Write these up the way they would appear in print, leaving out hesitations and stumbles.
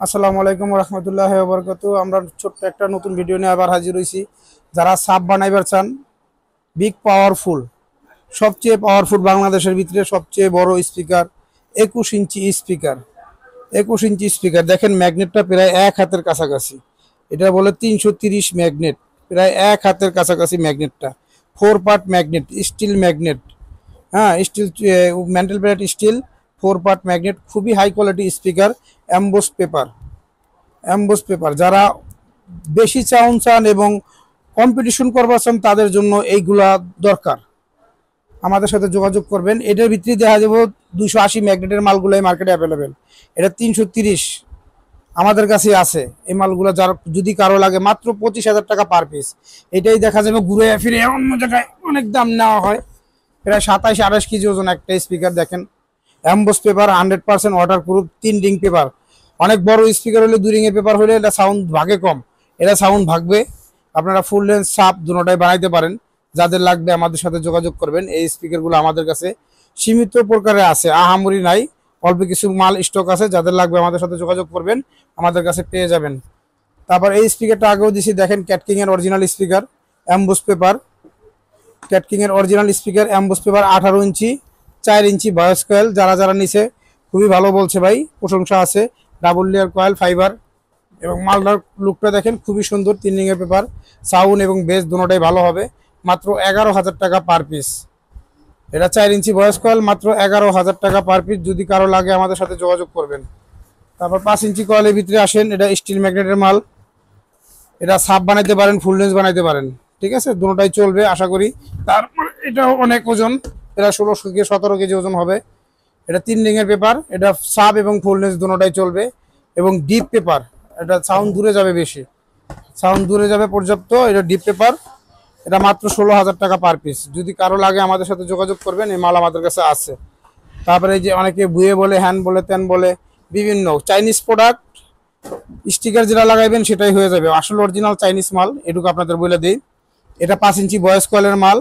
আসসালামু আলাইকুম রহমতুল্লাহি ওয়া বারাকাতুহু। আমরা ছোট্ট একটা নতুন ভিডিও নিয়ে আবার হাজির হয়েছি। যারা সাব বানাইবার চান, বিগ পাওয়ারফুল, সবচেয়ে পাওয়ারফুল বাংলাদেশের ভিতরে সবচেয়ে বড় speaker, 21 inch speaker. 21 inch speaker দেখেন, ম্যাগনেটটা প্রায় এক হাতের কাছাকাছি। এটা বলে 330 ম্যাগনেট, প্রায় এক হাতের কাছাকাছি ম্যাগনেটটা। 4 পার্ট ম্যাগনেট, স্টিল ম্যাগনেট। হ্যাঁ, steel, mental plate steel, 4 part magnet, খুবই high quality speaker. Emboss paper, emboss paper যারা বেশি চাউন চান এবং কম্পিটিশন করবার চান তাদের জন্য এইগুলা দরকার। আমাদের সাথে যোগাযোগ করবেন। এটার ভিতরে দেখা যাবে 280 ম্যাগনেটের মালগুলাই মার্কেটে অ্যাভেলেবেল। এটা 330 আমাদের কাছে আছে। এই মালগুলো যার যদি কারো লাগে, মাত্র 25,000 টাকা পার পিস। এটাই দেখা যাবে ঘুরে ফিরে অন্য জায়গায় অনেক দাম নেওয়া হয়। প্রায় 27-28 কেজি ওজন একটা স্পিকার। দেখেন, emboss paper, 100% water proof, 3 ring paper. অনেক বড় স্পিকার হলে 2 রিংয়ের পেপার হলে এটা সাউন্ড ভাগে কম, এটা সাউন্ড ভাগবে। আপনারা ফুল লেন্থ সাপ দুটোটাই বানাইতে পারেন। যাদের লাগবে আমাদের সাথে যোগাযোগ করবেন। এই স্পিকারগুলো আমাদের কাছে সীমিত প্রকারে আছে, আহামরি নাই, অল্প কিছু মাল স্টক আছে। যাদের লাগবে আমাদের সাথে যোগাযোগ করবেন, আমাদের কাছে পেয়ে যাবেন। তারপর এই স্পিকারটা আগেও দিছি, দেখেন ক্যাটকিং এর অরিজিনাল স্পিকার, অ্যাম্বোস পেপার। ক্যাটকিং এর অরিজিনাল স্পিকার, অ্যাম্বোস পেপার, 18 ইঞ্চি, 4 ইঞ্চি ভয়েস কয়েল। যারা যারা নিছে খুবই ভালো বলছে ভাই, প্রশংসা আছে। ডাবল লেয়ার কয়েল ফাইবার এবং মালদার লুকটা দেখেন, খুবই সুন্দর। 3 রিংয়ের পেপার, সাউন্ড এবং বেস দুটোটাই ভালো হবে। মাত্র 11,000 টাকা পার পিস। এটা 4 ইঞ্চি ভয়েস কয়েল, মাত্র 11,000 টাকা পার পিস। যদি কারো লাগে আমাদের সাথে যোগাযোগ করবেন। তারপর 5 ইঞ্চি কয়েলের ভিতরে আসেন, এটা স্টিল ম্যাগনেটের মাল। এটা সাব বানাইতে পারেন, ফুল রেঞ্জ বানাইতে পারেন, ঠিক আছে, দুটোটাই চলবে আশা করি। তারপর এটাও অনেক ওজন, এটা 16 থেকে 17 কেজি ওজন হবে। এটা 3 রিংয়ের পেপার, এটা সাব এবং ফুল রেঞ্জ দুটোটাই চলবে। এবং ডিপ পেপার, এটা সাউন্ড দূরে যাবে বেশি, সাউন্ড দূরে যাবে পর্যাপ্ত। এটা ডিপ পেপার, এটা মাত্র 16,000 টাকা পার পিস। যদি কারো লাগে আমাদের সাথে যোগাযোগ করবেন, এই মাল আমাদের কাছে আছে। তারপরে এই যে অনেকে বুয়ে বলে, হ্যান বলে, তেন বলে, বিভিন্ন চাইনিজ প্রোডাক্ট স্টিকার যেটা লাগাইবেন সেটাই হয়ে যাবে। আসলে অরিজিনাল চাইনিজ মাল, এটুকু আপনাদের বলে দিই। এটা 5 ইঞ্চি ভয়েস কয়েলের মাল,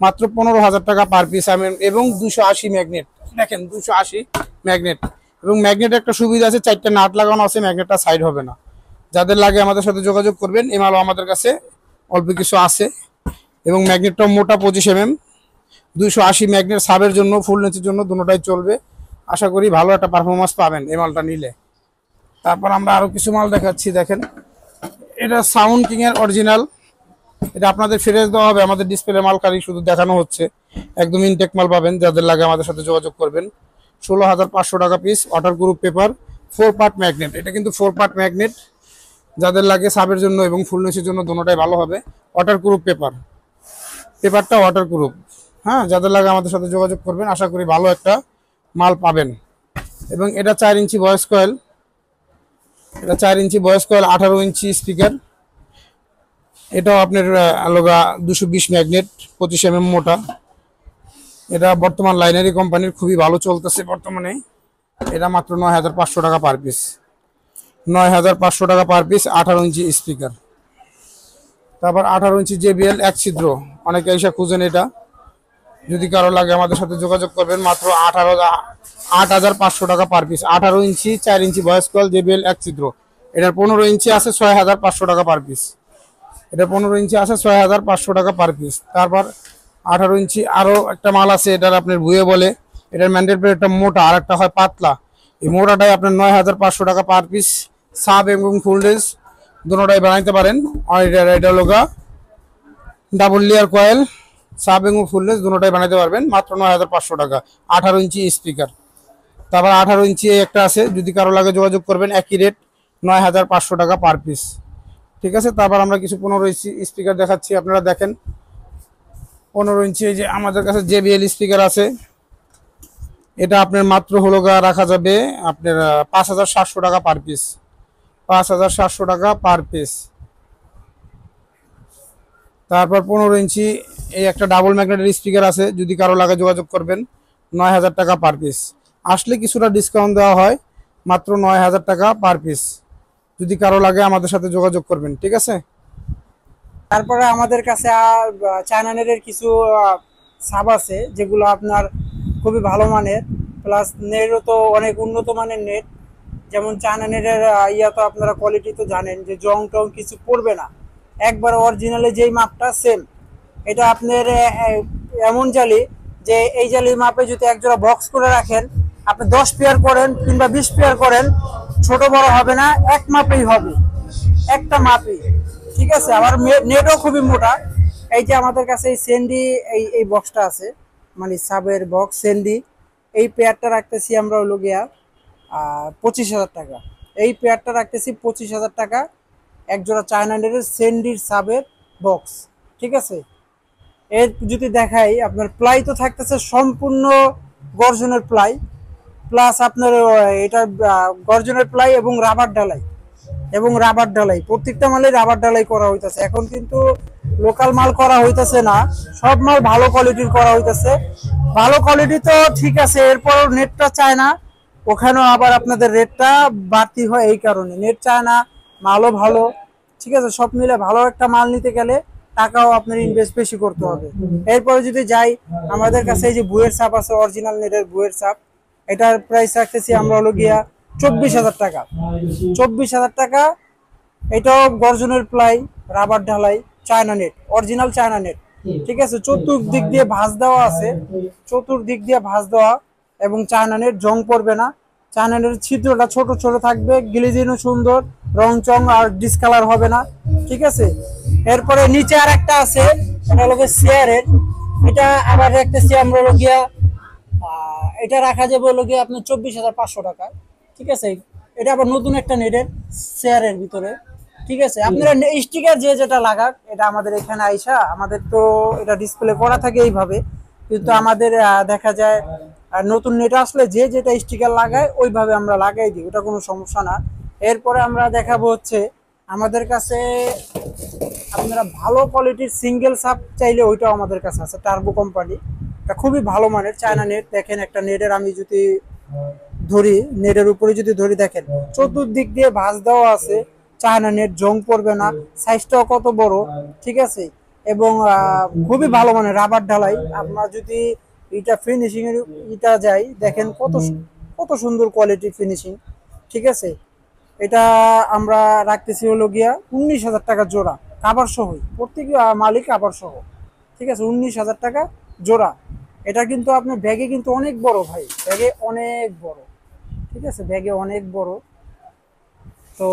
মাত্র 15,000 টাকা পার পিস। এবং 280 ম্যাগনেট, দেখেন 280 ম্যাগনেট। এবং ম্যাগনেট একটা সুবিধা আছে, 4টা নাট লাগানো আছে, ম্যাগনেটটা সাইড হবে না। যাদের লাগে আমাদের সাথে যোগাযোগ করবেন। এই মালও আমাদের কাছে অল্প কিছু আছে। এবং ম্যাগনেটটা মোটা 25 mm, 280 ম্যাগনেট। সাবের জন্য, ফুল নেচের জন্য দুটোটাই চলবে। আশা করি ভালো একটা পারফরমেন্স পাবেন এই মালটা নিলে। তারপর আমরা আরো কিছু মাল দেখাচ্ছি, দেখেন। এটা সাউন্ড কিং এর অরিজিনাল। এটা আপনাদের ফেরত দেওয়া হবে, আমাদের ডিসপ্লে মাল কারি শুধু দেখানো হচ্ছে। একদম ইনটেক মাল পাবেন। যাদের লাগে আমাদের সাথে যোগাযোগ করবেন। 16,500 টাকা piece, water proof paper, 4 part magnet. এটা কিন্তু 4 পার্ট ম্যাগনেট। যাদের লাগে সাবের জন্য এবং ফুল নেসের জন্য দুটোটাই ভালো হবে। ওয়াটার প্রুফ পেপার, পেপারটা ওয়াটার প্রুফ। হ্যাঁ, যাদের লাগে আমাদের সাথে যোগাযোগ করবেন, আশা করি ভালো একটা মাল পাবেন। এবং এটা 4 ইঞ্চি ভয়েস কয়েল, এটা 4 inch voice coil, 18 inch speaker. এটাও আপনার আলোগা 220 ম্যাগনেট, 25 mm মোটা। এটা বর্তমান লাইনারি কোম্পানির, খুবই ভালো চলতেছে বর্তমানে। এটা মাত্র 9,500 টাকা পার পিস। 9,500 টাকা পার পিস, 18 ইঞ্চি স্পিকার। তারপর 18 ইঞ্চি JBL এক ছিদ্র, অনেকে এসে খুঁজেন এটা। যদি কারো লাগে আমাদের সাথে যোগাযোগ করবেন। মাত্র 8,500 টাকা পার পিস। 18 ইঞ্চি, 4 ইঞ্চি ভয়েস কয়েল, JBL এক ছিদ্র। এটার 15 ইঞ্চি আছে, 6,500 টাকা পার পিস। এটা 15 ইঞ্চি আছে, 6,500 টাকা পার পিস। তারপর 18 ইঞ্চি আরো একটা মাল আছে, এটার আপনার ভুয়ে বলে। এটার ম্যান্ডেট একটা মোটা, আর একটা হয় পাতলা। এই মোটাটাই আপনার 9,500 টাকা পার পিস। সাব এবং ফুল রেঞ্জ দুটোটাই বানাইতে পারেন। আর এটা লোগা ডাবল লেয়ার কয়েল, সাব এবং ফুল রেঞ্জ দুটোটাই বানাইতে পারবেন। মাত্র 9,500 টাকা, 18 ইঞ্চি স্পিকার। তারপর 18 ইঞ্চি একটা আছে, যদি কারো লাগে যোগাযোগ করবেন। একই রেট, 9,500 টাকা পার পিস, ঠিক আছে। তারপর আমরা কিছু 15 ইঞ্চি স্পিকার দেখাচ্ছি, আপনারা দেখেন। 15 ইঞ্চি এই যে আমাদের কাছে JBL স্পিকার আছে। এটা আপনার মাত্র হলো রাখা যাবে আপনার 5,700 টাকা পার পিস। 5,700 টাকা পার পিস। তারপর 15 ইঞ্চি এই একটা ডাবল ম্যাগনেটের স্পিকার আছে, যদি কারো লাগে যোগাযোগ করবেন। 9,000 টাকা পার পিস। আসলে কিছুটা ডিসকাউন্ট দেওয়া হয়, মাত্র 9,000 টাকা পার পিস। যদি কারো লাগে আমাদের সাথে যোগাযোগ করবেন, ঠিক আছে। তারপরে আমাদের কাছে চায়না নেটের কিছু সাব আছে, যেগুলো আপনার খুবই ভালো মানের, প্লাস নেটও তো অনেক উন্নত মানের নেট। যেমন চায়নানের ইয়া তো আপনারা কোয়ালিটি তো জানেন যে জং টং কিছু পড়বে না, একবার অরিজিনালি যেই মাপটা সেম। এটা আপনার এমন জালি যে এই জালি মাপে যদি একজোড়া বক্স করে রাখেন, আপনি 10 পেয়ার করেন কিংবা 20 পেয়ার করেন, ছোট বড় হবে না, এক মাপেই হবে, একটা মাপই। ঠিক আছে, আবার নেটও খুবই মোটা। এই যে আমাদের কাছে এই সেন্ডি এই বক্সটা আছে, মানে সাবের বক্স সেন্ডি, এই পেয়ারটা রাখতেছি আমরা হলো গিয়া 25,000 টাকা। এই পেয়ারটা রাখতেছি 25,000 টাকা, এক জোড়া চায়না নেটের সেন্ডির সাবের বক্স। ঠিক আছে, এর যদি দেখাই আপনার প্লাই তো থাকতেছে সম্পূর্ণ গর্জনের প্লাই, প্লাস আপনার এটা গর্জনের প্লাই এবং রাবার ডালাই প্রত্যেকটা মালে রাবার ডালাই করা হইতাছে। এখন কিন্তু লোকাল মাল করা হইতাছে না, সব মাল ভালো কোয়ালিটির করা হইতাছে। ভালো কোয়ালিটি তো ঠিক আছে, এরপর নেটটা চায় না, ওখানেও আবার আপনাদের রেটটা বাড়তি হয়, এই কারণে নেট চায় না, মালও ভালো। ঠিক আছে, সব মিলে ভালো একটা মাল নিতে গেলে টাকাও আপনার ইনভেস্ট বেশি করতে হবে। এরপরে যদি যাই, আমাদের কাছে এই যে বুয়ের সাপ আছে, অরিজিনাল নেটের বুয়ের সাপ, এটার প্রাইস রাখতেছি আমরা হলো গিয়া 24,000 টাকা। 24,000 টাকা। এটাও গর্জনের প্লাই, রাবার ঢালাই, China net, original China net. ঠিক আছে, চতুর্দিক দিয়ে ভাঁজ দেওয়া আছে, চতুর্দিক দিয়ে ভাঁজ দেওয়া, এবং চায়না নেট, জং পড়বে না। চায়না নেটের ছিদ্রটা ছোট ছোট থাকবে, গ্লেজিংও সুন্দর, রং চং আর ডিসকালার হবে না। ঠিক আছে, এরপরে নিচে আর একটা আছে, এটা হলো শেয়ারের, এটা আবার রাখতেছি আমরা হলো গিয়া এটা রাখা যাবে হলো গিয়ে আপনার 24,500 টাকা। ঠিক আছে, এটা আবার নতুন একটা নেটের শেয়ারের ভিতরে। ঠিক আছে, আপনারা স্টিকার যে যেটা লাগাক, এটা আমাদের এখানে আইসা, আমাদের তো এটা ডিসপ্লে করা থাকে এইভাবে, কিন্তু আমাদের দেখা যায় নতুন নেট আসলে যে যেটা স্টিকার লাগায় ওইভাবে আমরা লাগাই দিই, ওটা কোনো সমস্যা না। এরপরে আমরা দেখাবো হচ্ছে আমাদের কাছে আপনারা ভালো কোয়ালিটির সিঙ্গেল সাপ চাইলে ওইটাও আমাদের কাছে আছে, টার্বো কোম্পানি, এটা খুবই ভালো মানের চায়না নেট। দেখেন একটা নেটের আমি যদি ধরি, নেটের উপরে যদি ধরি, দেখেন চতুর্দিক দিয়ে ভাঁজ দেওয়া আছে, চায়না নেট, জং পড়বে না, সাইজটাও কত বড়। ঠিক আছে, এবং খুবই ভালো মানের রাবার ঢালাই। আপনার যদি এটা ফিনিশিং এর এটা যাই, দেখেন কত কত সুন্দর কোয়ালিটি ফিনিশিং। ঠিক আছে, এটা আমরা রাখতেছি হলো গিয়া 19,000 টাকা জোড়া, কাভার সহ, প্রত্যেক মালিক কাভার সহ। ঠিক আছে, 19,000 টাকা জোড়া। এটা কিন্তু আপনার ব্যাগে কিন্তু অনেক বড় ভাই, ব্যাগে অনেক বড়। ঠিক আছে, ব্যাগে অনেক বড়। তো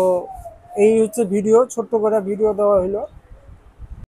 এই হচ্ছে ভিডিও, ছোট্ট করে ভিডিও দেওয়া হলো।